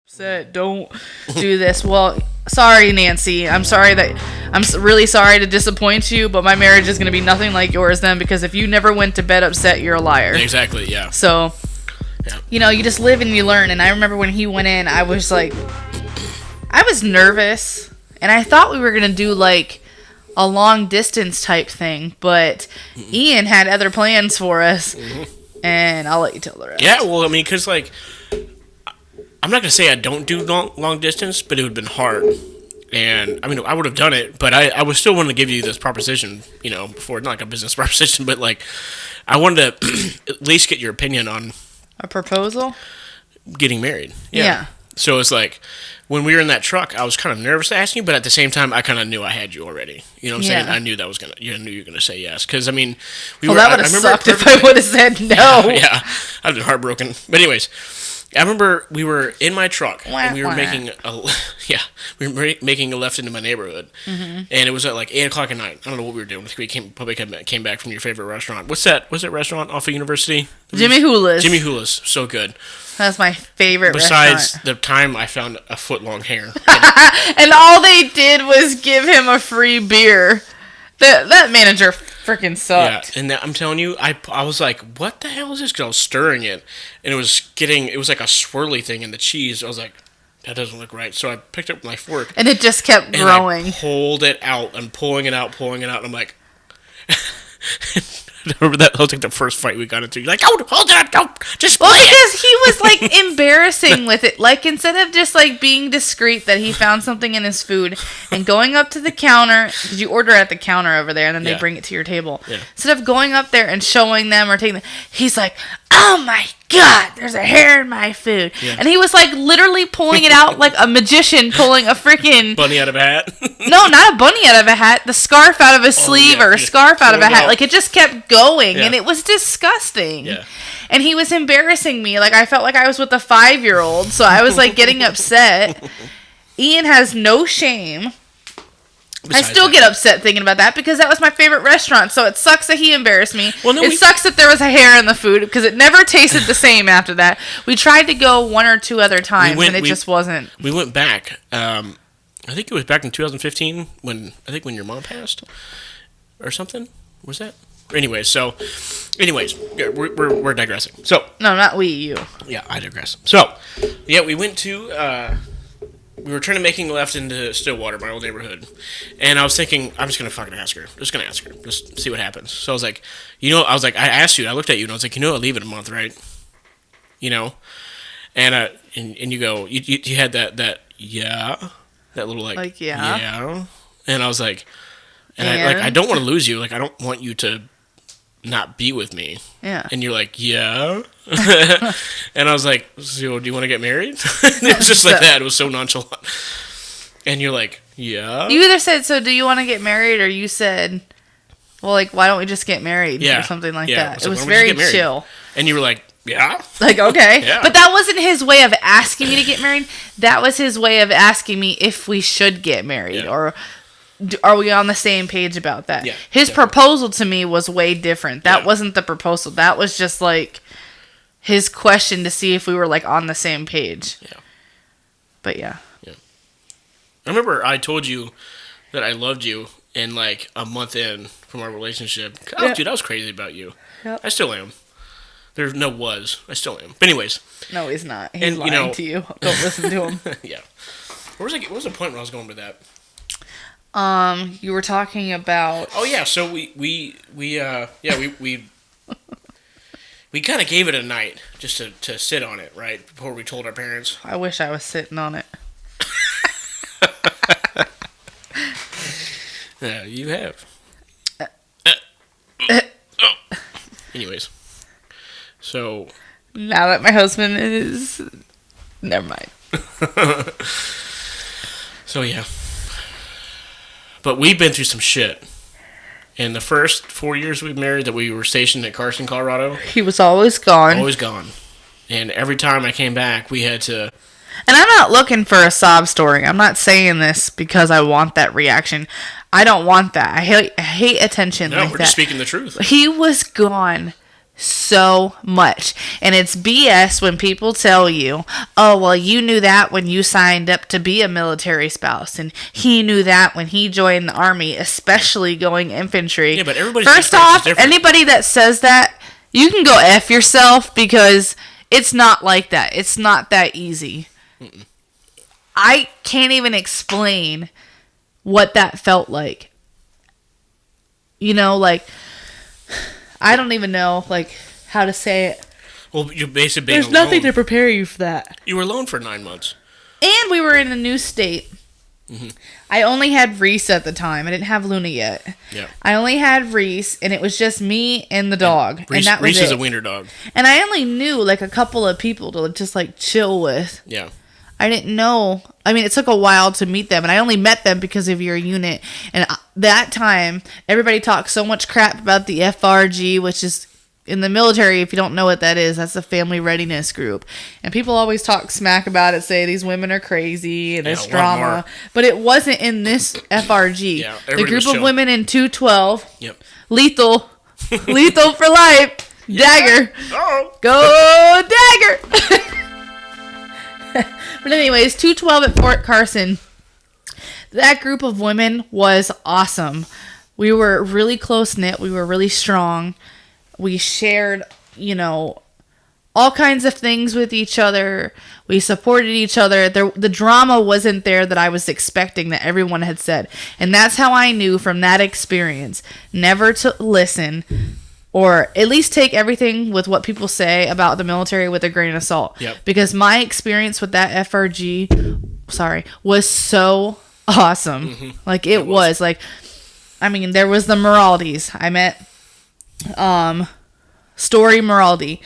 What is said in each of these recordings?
upset. Don't do this. Well, sorry, Nancy. I'm really sorry to disappoint you, but my marriage is going to be nothing like yours then, because if you never went to bed upset, you're a liar. Exactly, yeah. So, you just live and you learn. And I remember when he went in, I was nervous, and I thought we were going to do like a long distance type thing, but Ian had other plans for us, and I'll let you tell the rest. Yeah, well, I mean, because, like, I'm not going to say I don't do long distance, but it would have been hard. And, I mean, I would have done it, but I was still wanting to give you this proposition, before, not like a business proposition, but, like, I wanted to at least get your opinion on... A proposal? Getting married. Yeah. So it's like, when we were in that truck, I was kind of nervous to ask you, but at the same time, I kind of knew I had you already. You know what I'm saying? I knew you knew you were going to say yes. Because, I mean, that would have sucked if I would have said no. Yeah. I'd been heartbroken. But anyways, I remember we were in my truck, and we were making a left into my neighborhood. Mm-hmm. And it was at like 8 o'clock at night. I don't know what we were doing. We probably came back from your favorite restaurant. What's that restaurant off of University? Jimmy Hula's. Jimmy Hula's. So good. That's my favorite Besides restaurant. the time I found a foot-long hair. And all they did was give him a free beer. That manager freaking sucked. Yeah, and I'm telling you, I was like, what the hell is this? Because I was stirring it, and it was like a swirly thing in the cheese. I was like, that doesn't look right. So I picked up my fork. And it just kept growing. And I pulled it out, and pulling it out, and I'm like... I remember that was like the first fight we got into. You're like, oh, hold it, don't, just play it. Because he was like embarrassing with it. Like, instead of just like being discreet that he found something in his food and going up to the counter, because you order at the counter over there and then they bring it to your table. Yeah. Instead of going up there and showing them or taking them, he's like, oh my God, there's a hair in my food. Yeah. And he was like literally pulling it out like a magician pulling a freaking... bunny out of a hat? No, not a bunny out of a hat. The scarf out of a sleeve or a scarf out of a hat. Like, it just kept going and it was disgusting. Yeah. And he was embarrassing me. Like, I felt like I was with a 5-year-old, so I was like getting upset. Ian has no shame. Besides I still get upset thinking about that because that was my favorite restaurant. So it sucks that he embarrassed me. Well, no, it sucks that there was a hair in the food because it never tasted the same after that. We tried to go one or two other times and it just wasn't. We went back. I think it was back in 2015 when your mom passed or something. Was that? Anyways, we're digressing. So no, not you. Yeah, I digress. So yeah, we went to. We were trying to making a left into Stillwater, my old neighborhood. And I was thinking, I'm just going to fucking ask her. Just see what happens. So I was like, I asked you, I looked at you, and I was like, I'll leave in a month, right? And you go, you had that little, like yeah. And I was like, I don't want to lose you. Like, I don't want you to not be with me. Yeah. And you're like, yeah. And I was like, so do you want to get married? It was just like that. It was so nonchalant. And you're like, yeah. You either said, so do you want to get married? Or you said, well, like, why don't we just get married? Yeah. Or something like that. It was very chill. And you were like, yeah. Like, okay. Yeah. But that wasn't his way of asking me to get married. That was his way of asking me if we should get married. Yeah. Or... are we on the same page about that? Yeah, his proposal to me was way different. That wasn't the proposal. That was just like his question to see if we were like on the same page. Yeah. But yeah. Yeah. I remember I told you that I loved you and like a month in from our relationship. Oh, dude, I was crazy about you. Yep. I still am. There's no was. I still am. But anyways. No, he's not. He's lying to you. Don't listen to him. Yeah. What was the point when I was going with that? You were talking about... Oh, yeah, so we kind of gave it a night just to sit on it, right, before we told our parents. I wish I was sitting on it. Yeah, you have. Anyways, so... now that my husband is... never mind. So, yeah. But we've been through some shit. In the first 4 years we've married that we were stationed at Carson, Colorado. He was always gone. Always gone. And every time I came back, we had to... And I'm not looking for a sob story. I'm not saying this because I want that reaction. I don't want that. I hate attention like that. No, we're just speaking the truth. He was gone so much. And it's BS when people tell you, oh, well, you knew that when you signed up to be a military spouse, and he knew that when he joined the Army, especially going infantry. Yeah, but everybody's First off, anybody that says that, you can go F yourself, because it's not like that. It's not that easy. Mm-mm. I can't even explain what that felt like. You know, like, I don't even know, like, how to say it. Well, you're basically being There's alone. Nothing to prepare you for that. You were alone for 9 months. And we were in a new state. Mm-hmm. I only had Reese at the time. I didn't have Luna yet. Yeah. I only had Reese, and it was just me and the dog. Reese, and that was Reese it. is a wiener dog. And I only knew, like, a couple of people to just, like, chill with. Yeah. I didn't know. I mean, it took a while to meet them, and I only met them because of your unit. And that time, everybody talked so much crap about the FRG, which is in the military. If you don't know what that is, that's a family readiness group. And people always talk smack about it, say these women are crazy and it's drama. But it wasn't in this FRG. Yeah, the group of women in 212. Yep. Lethal for life. Yeah. Dagger. Oh. Go Dagger. But anyways, 212 at Fort Carson. That group of women was awesome. We were really close-knit. We were really strong. We shared, you know, all kinds of things with each other. We supported each other. The drama wasn't there that I was expecting, that everyone had said. And that's how I knew from that experience never to listen, or at least take everything with what people say about the military with a grain of salt. Yep. Because my experience with that FRG, was so awesome. Mm-hmm. Like, it was. Like, I mean, there was the Meraldis. I met Story Meraldi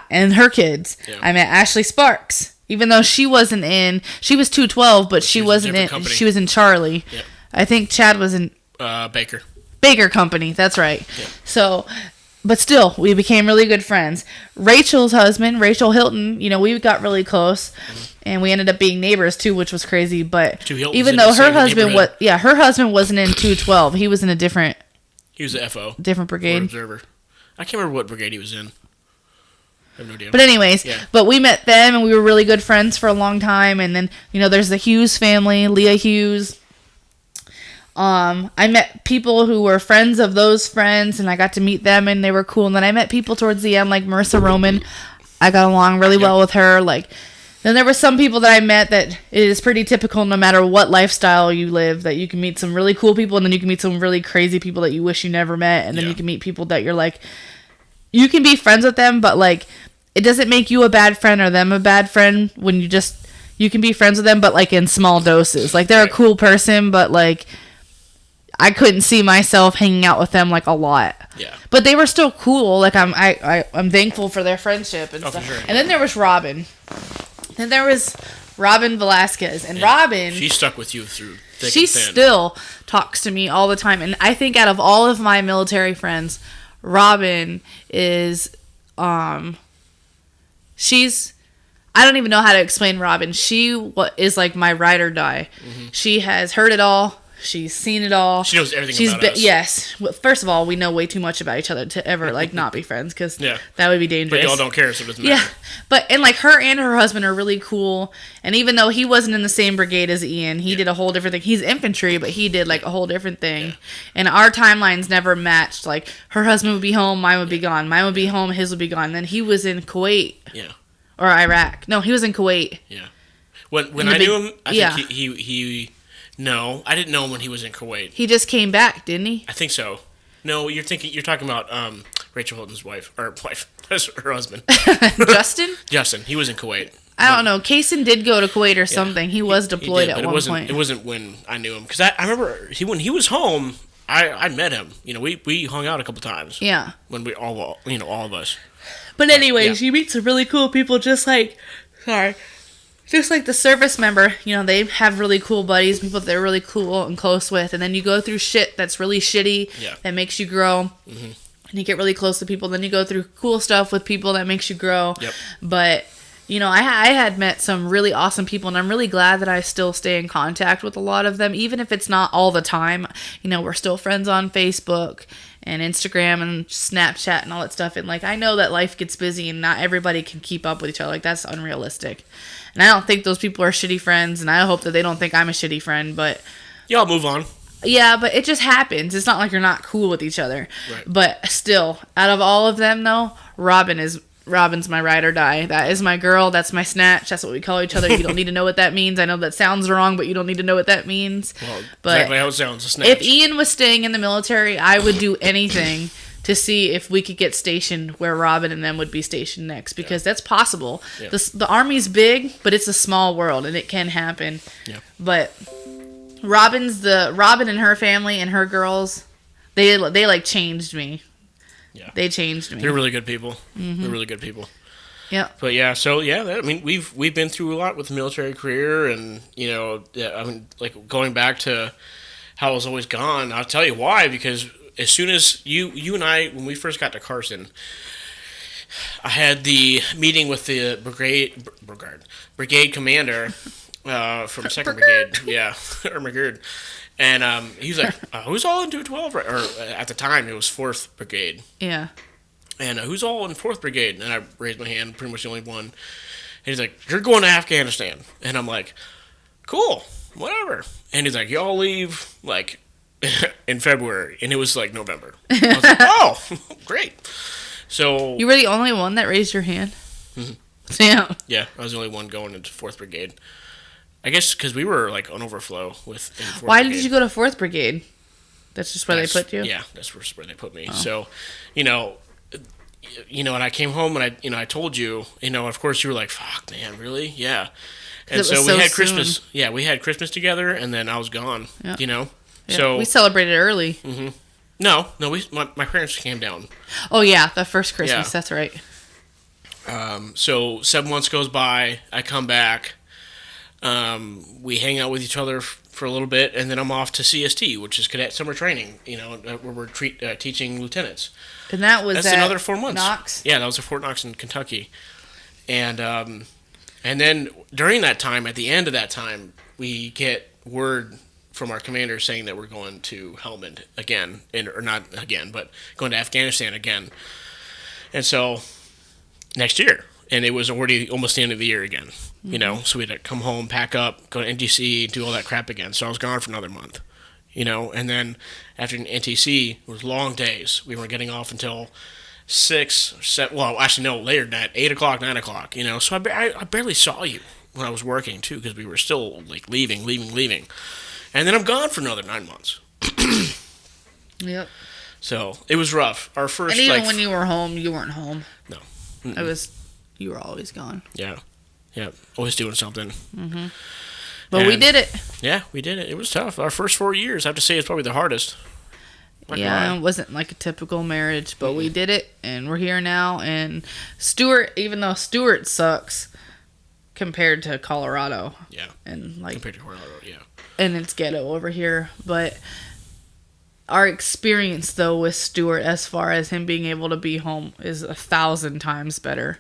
and her kids. Yeah. I met Ashley Sparks. Even though she wasn't in, she was 212, but she wasn't in. Company. She was in Charlie. Yep. I think Chad was in Baker Company. That's right. Yep. So, but still, we became really good friends. Rachel's husband, Rachel Hilton, you know, we got really close, and we ended up being neighbors too, which was crazy. But even though her husband her husband wasn't in 212, he was in a different. He was a FO. Different brigade. Observer. I can't remember what brigade he was in. I have no idea. But anyways, but we met them, and we were really good friends for a long time. And then, you know, there's the Hughes family, Leah Hughes. I met people who were friends of those friends, and I got to meet them, and they were cool. And then I met people towards the end, like Marissa Roman. I got along really well with her. Like, then there were some people that I met that it is pretty typical, no matter what lifestyle you live, that you can meet some really cool people, and then you can meet some really crazy people that you wish you never met, and then you can meet people that you're like, you can be friends with them, but like, it doesn't make you a bad friend or them a bad friend when you can be friends with them, but like in small doses. Like, they're a cool person, but like, I couldn't see myself hanging out with them like a lot. Yeah. But they were still cool. Like, I'm thankful for their friendship and stuff. Sure. And then there was Robin. Then there was Robin Velasquez. And Robin, she stuck with you through thick she and thin. Still talks to me all the time. And I think out of all of my military friends, Robin is she's, I don't even know how to explain Robin. She is like my ride or die. Mm-hmm. She has heard it all. She's seen it all. She knows everything about us. Yes. First of all, we know way too much about each other to ever like not be friends, because that would be dangerous. But y'all don't care, so it doesn't matter. Yeah. But, and like, her and her husband are really cool. And even though he wasn't in the same brigade as Ian, he did a whole different thing. He's infantry, but he did like a whole different thing. Yeah. And our timelines never matched. Like, her husband would be home, mine would be gone. Mine would be home, his would be gone. And then he was in Kuwait. Yeah. Or Iraq. No, he was in Kuwait. Yeah. When I knew him, I think he no, I didn't know him when he was in Kuwait. He just came back, didn't he? I think so. No, you're talking about Rachel Hilton's wife, her husband. Justin. He was in Kuwait. I don't know. Kaysen did go to Kuwait or something. He was deployed at one point. It wasn't when I knew him, because I remember when he was home. I met him. You know, we hung out a couple times. Yeah. When we all of us. But anyways, you meet some really cool people, just like the service member. You know, they have really cool buddies, people that they're really cool and close with, and then you go through shit that's really shitty that makes you grow. Mm-hmm. And you get really close to people. Then you go through cool stuff with people that makes you grow. Yep. But you know, I had met some really awesome people, and I'm really glad that I still stay in contact with a lot of them, even if it's not all the time. You know, we're still friends on Facebook and Instagram and Snapchat and all that stuff. And, like, I know that life gets busy and not everybody can keep up with each other. Like, that's unrealistic. And I don't think those people are shitty friends, and I hope that they don't think I'm a shitty friend, but... Y'all move on. Yeah, but it just happens. It's not like you're not cool with each other. Right. But still, out of all of them, though, Robin's my ride or die. That is my girl. That's my snatch. That's what we call each other. You don't need to know what that means. I know that sounds wrong, but you don't need to know what that means. Well, but exactly how it sounds. A snatch. If Ian was staying in the military, I would do anything to see if we could get stationed where Robin and them would be stationed next, because that's possible. Yeah. The Army's big, but it's a small world, and it can happen. Yeah. But Robin and her family and her girls, they like changed me. Yeah. They changed me. They're really good people. Mm-hmm. They're really good people. Yeah. But yeah, so yeah, I mean, we've been through a lot with the military career, and you know, I mean, like going back to how it was always gone. I'll tell you why, because as soon as you and I, when we first got to Carson, I had the meeting with the brigade commander from 2nd Brigade. Yeah, or McGurd. And he was like, who's all in 212? Or at the time, it was 4th Brigade. Yeah. And who's all in 4th Brigade? And I raised my hand, pretty much the only one. And he's like, you're going to Afghanistan. And I'm like, cool, whatever. And he's like, y'all leave, like, in February. And it was, like, November. I was like, oh, great. So... You were the only one that raised your hand? Mm-hmm. Yeah. Yeah, I was the only one going into 4th Brigade. I guess because we were, like, on overflow with... Why did you go to 4th Brigade? That's just where they put you? Yeah, that's where they put me. Oh. So, you know, and I came home and I told you, of course you were like, fuck, man, really? Yeah. And so we had Christmas. Yeah, we had Christmas together, and then I was gone, Yep. Yeah, so we celebrated early. Mm-hmm. No, my parents came down. Oh, yeah, the first Christmas, That's right. So 7 months goes by, I come back. We hang out with each other for a little bit, and then I'm off to CST, which is Cadet Summer Training, where we're teaching lieutenants. And that's another 4 months. Knox? Yeah, that was at Fort Knox in Kentucky. And then during that time, at the end of that time, we get word from our commander saying that we're going to Helmand again, or not again, but going to Afghanistan again. And so next year. And it was already almost the end of the year again, so we had to come home, pack up, go to NTC, do all that crap again. So I was gone for another month, and then after NTC, it was long days. We weren't getting off until 6 or 7, well, actually, no, later than that, 8 o'clock, 9 o'clock, So I barely saw you when I was working, too, because we were still, like, leaving. And then I'm gone for another 9 months. Yep. So it was rough. Our first, and even when you were home, you weren't home. No. You were always gone. Yeah. Always doing something. Mm-hmm. But we did it. Yeah, we did it. It was tough. Our first 4 years, I have to say, it's probably the hardest. It wasn't like a typical marriage, but we did it, and we're here now. And Stuart, even though Stuart sucks compared to Colorado. Yeah. And compared to Colorado, yeah. And it's ghetto over here, but our experience, though, with Stuart, as far as him being able to be home, is 1,000 times better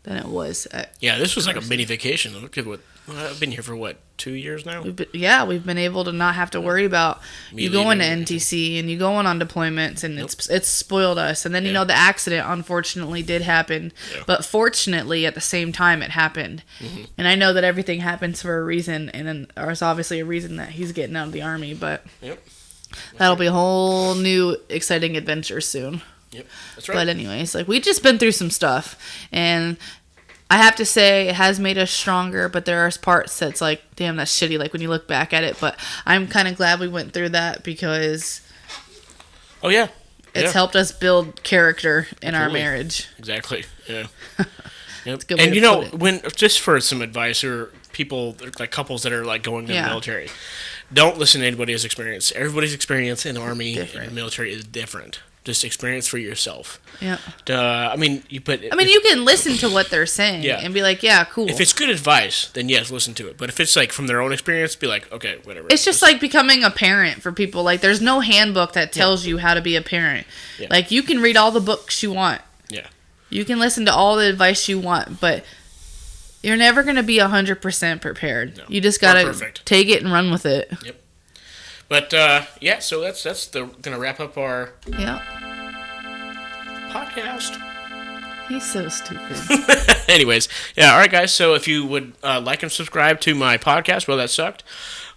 than it was at this was Carson. Like a mini vacation. Look at I've been here for, 2 years now? We've been able to not have to worry about you going to NTC and you going on deployments, and it's spoiled us. And then, the accident, unfortunately, did happen. Yeah. But fortunately, at the same time, it happened. Mm-hmm. And I know that everything happens for a reason, and then there's obviously a reason that he's getting out of the Army, but... Yep. That'll be a whole new exciting adventure soon. Yep, that's right. But anyways, we've just been through some stuff, and I have to say it has made us stronger, but there are parts that's like, damn, that's shitty, when you look back at it. But I'm kind of glad we went through that, because it's helped us build character in our marriage. Exactly, yeah. Yep. It's a good way to put it. when just for some advice, or people, couples that are going to the military, don't listen to anybody else's experience. Everybody's experience in the Army and the military is different. Just experience for yourself. Yeah. You can listen to what they're saying and be like, yeah, cool. If it's good advice, then yes, listen to it. But if it's from their own experience, be like, okay, whatever. It's just like becoming a parent for people. There's no handbook that tells you how to be a parent. Yeah. You can read all the books you want. Yeah. You can listen to all the advice you want, but You're never going to be 100% prepared. No. You just got to take it and run with it. Yep. But, yeah, so that's going to wrap up our podcast. He's so stupid. Anyways, yeah, all right, guys. So if you would like and subscribe to my podcast, well, that sucked.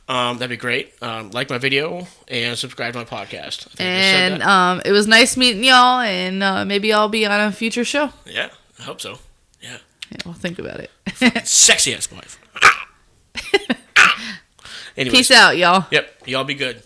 That'd be great. Like my video and subscribe to my podcast. And it was nice meeting y'all, and maybe I'll be on a future show. Yeah, I hope so. Yeah. We'll think about it. Sexy ass wife. Anyways. Peace out, y'all. Yep, y'all be good.